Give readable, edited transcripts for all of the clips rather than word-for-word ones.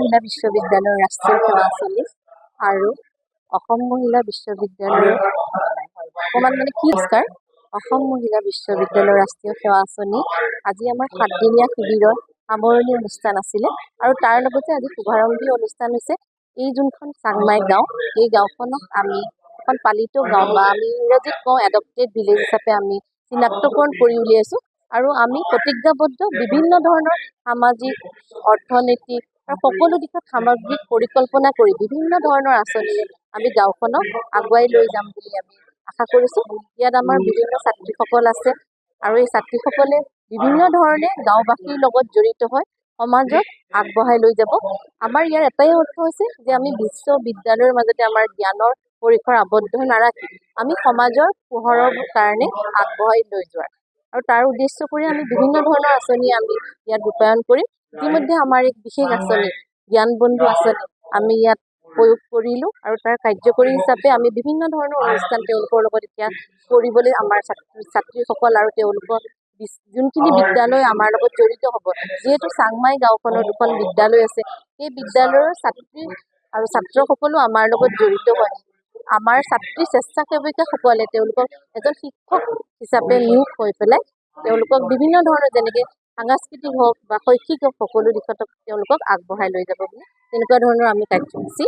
মহিলা বিশ্ববিদ্যালয়ৰ ৰাষ্ট্ৰীয় সেৱা আঁচনি আৰু অসম মহিলা বিশ্ববিদ্যালয়ৰ অকণমান কি নমস্কাৰ। অসম মহিলা বিশ্ববিদ্যালয়ৰ ৰাষ্ট্ৰীয় সেৱা আঁচনি আজি আমাৰ 7 দিনীয়া শিবিৰৰ সামৰণি অনুষ্ঠান আছিলে আৰু তাৰ লগতে আজি শুভাৰম্ভী অনুষ্ঠান হৈছে। এই যোনখন চাংমাই গাঁও, এই গাঁওখনক আমি এখন পালিত গাঁও বা আমি ইংৰাজীত কওঁ এডপ্টেড ভিলেজ হিচাপে আমি চিনাক্তকৰণ কৰি উলিয়াইছোঁ আৰু আমি প্ৰতিজ্ঞাবদ্ধ বিভিন্ন ধৰণৰ সামাজিক, অৰ্থনৈতিক আৰু সকলো দিশত সামগ্ৰিক পৰিকল্পনা কৰি বিভিন্ন ধৰণৰ আঁচনিৰে আমি গাঁওখনক আগুৱাই লৈ যাম বুলি আমি আশা কৰিছোঁ। ইয়াত আমাৰ বিভিন্ন ছাত্ৰীসকল আছে আৰু এই ছাত্ৰীসকলে বিভিন্ন ধৰণে গাঁওবাসীৰ লগত জড়িত হৈ সমাজক আগবঢ়াই লৈ যাব। আমাৰ ইয়াৰ এটাই অৰ্থ হৈছে যে আমি বিশ্ববিদ্যালয়ৰ মাজতে আমাৰ জ্ঞানৰ পৰিসৰ আবদ্ধ নাৰাখি আমি সমাজৰ পোহৰৰ কাৰণে আগবঢ়াই লৈ যোৱাৰ আৰু তাৰ উদ্দেশ্য কৰি আমি বিভিন্ন ধৰণৰ আঁচনি আমি ইয়াত ৰূপায়ণ কৰিম। ইতিমধ্যে আমাৰ এক বিশেষ আঁচনি জ্ঞান বন্ধু আঁচনি আমি ইয়াত প্ৰয়োগ কৰিলোঁ আৰু তাৰ কাৰ্যকৰী হিচাপে আমি বিভিন্ন ধৰণৰ অনুষ্ঠান তেওঁলোকৰ লগত এতিয়া কৰিবলৈ আমাৰ ছাত্ৰীসকল আৰু তেওঁলোকৰ যোনখিনি বিদ্যালয় আমাৰ লগত জড়িত হ'ব। যিহেতু চাংমাই গাঁওখনৰ 2খন বিদ্যালয় আছে, সেই বিদ্যালয়ৰ ছাত্ৰী আৰু ছাত্ৰসকলো আমাৰ লগত জড়িত হয়। আমাৰ ছাত্ৰী স্বেচ্ছাসেৱিকাসকলে তেওঁলোকক এজন শিক্ষক হিচাপে নিয়োগ হৈ পেলাই তেওঁলোকক বিভিন্ন ধৰণৰ যেনেকৈ সাংস্কৃতিক হওক বা শৈক্ষিক হওক সকলো দিশত তেওঁলোকক আগবঢ়াই লৈ যাব বুলি তেনেকুৱা ধৰণৰ আমি কাৰ্যসূচী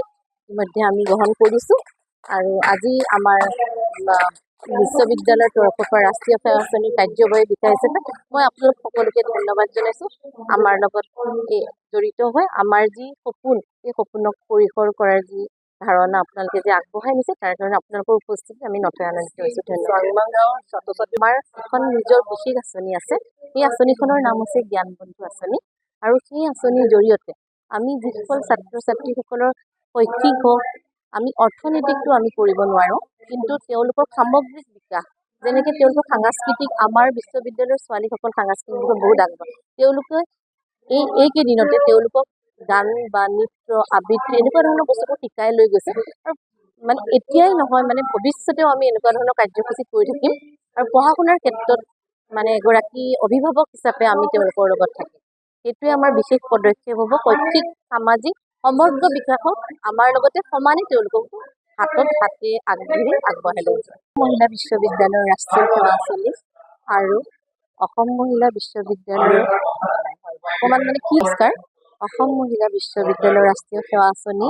ইতিমধ্যে আমি গ্ৰহণ কৰিছোঁ। আৰু আজি আমাৰ বিশ্ববিদ্যালয়ৰ তৰফৰ পৰা ৰাষ্ট্ৰীয় সেৱা আঁচনিৰ কাৰ্যবাহী বিষয়া হিচাপে মই আপোনালোক সকলোকে ধন্যবাদ জনাইছোঁ। আমাৰ লগত জড়িত হৈ আমাৰ যি সপোন, এই সপোনক পৰিসৰ কৰাৰ যি ধাৰণা আপোনালোকে যে আগবঢ়াই নিছে তাৰ কাৰণে আপোনালোকৰ উপস্থিতিত আমি নথৈ আনন্দিত হৈছোঁ। ধন্যবাদ। আমাৰ এখন নিজৰ বিশেষ আঁচনি আছে, সেই আঁচনিখনৰ নাম হৈছে জ্ঞান বন্ধু আঁচনি আৰু সেই আঁচনিৰ জৰিয়তে আমি যিসকল ছাত্ৰ ছাত্ৰীসকলৰ শৈক্ষিক হওক, আমি অৰ্থনৈতিকটো আমি কৰিব নোৱাৰোঁ, কিন্তু তেওঁলোকৰ সামগ্ৰিক বিকাশ যেনেকৈ তেওঁলোকৰ সাংস্কৃতিক, আমাৰ বিশ্ববিদ্যালয়ৰ ছোৱালীসকল সাংস্কৃতিক বহুত আগবঢ়া। তেওঁলোকে এইকেইদিনতে তেওঁলোকক গান বা নৃত্য, আবৃত্তি এনেকুৱা ধৰণৰ বস্তুবোৰ শিকাই লৈ গৈছে আৰু এতিয়াই নহয় ভৱিষ্যতেও আমি এনেকুৱা ধৰণৰ কাৰ্যসূচী কৰি থাকিম আৰু পঢ়া শুনাৰ ক্ষেত্ৰত এগৰাকী অভিভাৱক হিচাপে আমি তেওঁলোকৰ লগত থাকিম। সেইটোৱে আমাৰ বিশেষ পদক্ষেপ হ'ব। শৈক্ষিক, সামাজিক সমগ্ৰ বিকাশত আমাৰ লগতে সমানে তেওঁলোকক হাতত হাতে আগবঢ়াই লৈ যায়। মহিলা বিশ্ববিদ্যালয়ৰ ৰাষ্ট্ৰীয় সেৱা আঁচনি আৰু অসম মহিলা বিশ্ববিদ্যালয়ৰ অকণমান নমস্কাৰ। অসম মহিলা বিশ্ববিদ্যালয়ৰ ৰাষ্ট্ৰীয় সেৱা আঁচনি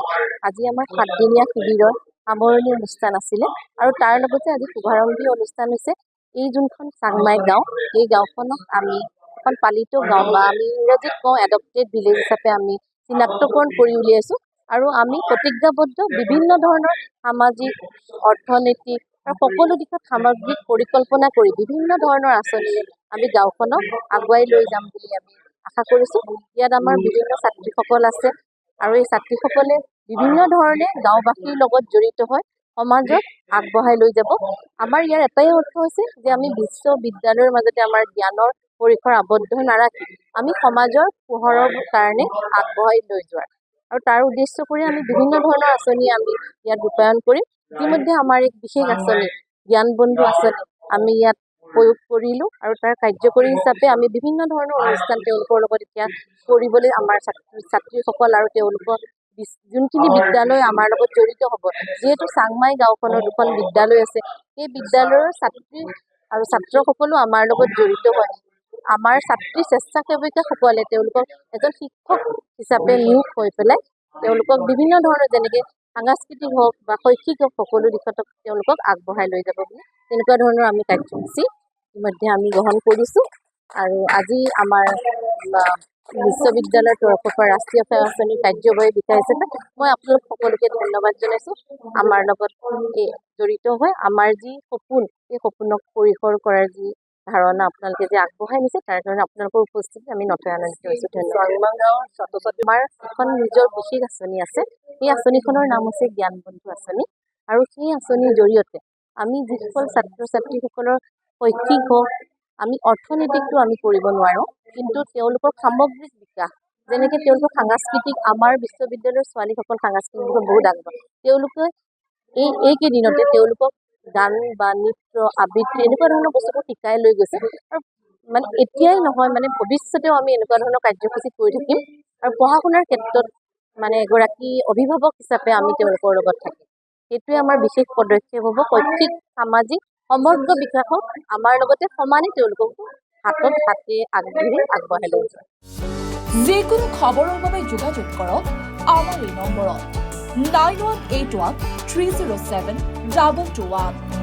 আজি আমাৰ 7 দিনীয়া শিবিৰৰ সামৰণি অনুষ্ঠান আছিলে আৰু তাৰ লগতে আজি শুভাৰম্ভী অনুষ্ঠান হৈছে। এই যোনখন চাংমাই গাঁও, এই গাঁওখনক আমি এখন পালিত গাঁও বা আমি ইংৰাজীত কওঁ এডপ্টেড ভিলেজ হিচাপে আমি চিনাক্তকৰণ কৰি উলিয়াইছোঁ আৰু আমি প্ৰতিজ্ঞাবদ্ধ বিভিন্ন ধৰণৰ সামাজিক, অৰ্থনৈতিক আৰু সকলো দিশত সামগ্ৰিক পৰিকল্পনা কৰি বিভিন্ন ধৰণৰ আঁচনিৰে আমি গাঁওখনক আগুৱাই লৈ যাম বুলি আমি আশা কৰিছোঁ। ইয়াত আমাৰ বিভিন্ন ছাত্ৰীসকল আছে আৰু এই ছাত্ৰীসকলে বিভিন্ন ধৰণে গাঁওবাসীৰ লগত জড়িত হৈ সমাজক আগবঢ়াই লৈ যাব। আমাৰ ইয়াৰ এটাই অৰ্থ হৈছে যে আমি বিশ্ববিদ্যালয়ৰ মাজতে আমাৰ জ্ঞানৰ পৰিসৰ আবদ্ধ নাৰাখি আমি সমাজৰ পোহৰৰ কাৰণে আগবঢ়াই লৈ যোৱাৰ আৰু তাৰ উদ্দেশ্য কৰি আমি বিভিন্ন ধৰণৰ আঁচনি আমি ইয়াত ৰূপায়ণ কৰিম। ইতিমধ্যে আমাৰ এক বিশেষ আঁচনি জ্ঞান বন্ধু আঁচনি আমি ইয়াত প্ৰয়োগ কৰিলোঁ আৰু তাৰ কাৰ্যকৰী হিচাপে আমি বিভিন্ন ধৰণৰ অনুষ্ঠান তেওঁলোকৰ লগত এতিয়া কৰিবলৈ আমাৰ ছাত্ৰীসকল আৰু তেওঁলোকৰ যোনখিনি বিদ্যালয় আমাৰ লগত জড়িত হ'ব। যিহেতু চাংমাই গাঁওখনৰ 2খন বিদ্যালয় আছে, সেই বিদ্যালয়ৰ ছাত্ৰী আৰু ছাত্ৰসকলো আমাৰ লগত জড়িত হয়। আমাৰ ছাত্ৰী স্বেচ্ছাসেৱিকাসকলে তেওঁলোকক এজন শিক্ষক হিচাপে নিয়োগ হৈ পেলাই তেওঁলোকক বিভিন্ন ধৰণৰ যেনেকৈ সাংস্কৃতিক হওক বা শৈক্ষিক হওক সকলো দিশত তেওঁলোকক আগবঢ়াই লৈ যাব বুলি তেনেকুৱা ধৰণৰ আমি কাৰ্যসূচী ইতিমধ্যে আমি গ্ৰহণ কৰিছোঁ। আৰু আজি আমাৰ বিশ্ববিদ্যালয়ৰ তৰফৰ পৰা ৰাষ্ট্ৰীয় সেৱা আঁচনিৰ কাৰ্যবাহী বিষয়া হিচাপে মই আপোনালোক সকলোকে ধন্যবাদ জনাইছোঁ। আমাৰ লগত জড়িত হৈ আমাৰ যি সপোন, এই সপোনক পৰিসৰ কৰাৰ যি ধাৰণা আপোনালোকে যে আগবঢ়াই নিছে তাৰ কাৰণে আপোনালোকৰ উপস্থিতিত আমি নথৈ আনন্দিত হৈছোঁ। ধন্যবাদ। আমাৰ এখন নিজৰ বিশেষ আঁচনি আছে, সেই আঁচনিখনৰ নাম হৈছে জ্ঞান বন্ধু আঁচনি আৰু সেই আঁচনিৰ জৰিয়তে আমি যিসকল ছাত্ৰ ছাত্ৰীসকলৰ শৈক্ষিক হওক, আমি অৰ্থনৈতিকটো আমি কৰিব নোৱাৰোঁ, কিন্তু তেওঁলোকৰ সামগ্ৰিক বিকাশ যেনেকৈ তেওঁলোকৰ সাংস্কৃতিক, আমাৰ বিশ্ববিদ্যালয়ৰ ছোৱালীসকল সাংস্কৃতিক বহুত আগবঢ়া। তেওঁলোকে এইকেইদিনতে তেওঁলোকক গান বা নৃত্য, আবৃত্তি এনেকুৱা ধৰণৰ বস্তুবোৰ শিকাই লৈ গৈছে আৰু এতিয়াই নহয় ভৱিষ্যতেও আমি এনেকুৱা ধৰণৰ কাৰ্যসূচী কৰি থাকিম আৰু পঢ়া শুনাৰ ক্ষেত্ৰত মানে এগৰাকী অভিভাৱক হিচাপে আমি তেওঁলোকৰ লগত থাকিম। সেইটোৱে আমাৰ বিশেষ পদক্ষেপ হ'ব। শৈক্ষিক সামাজিক সমগ্ৰ বিকাশত আমাৰ লগতে সমানে তেওঁলোককো হাতত হাতে আগবঢ়াই লৈ যায়। যিকোনো খবৰৰ বাবে যোগাযোগ কৰক আমাৰ এই নম্বৰত 9181 307 2221।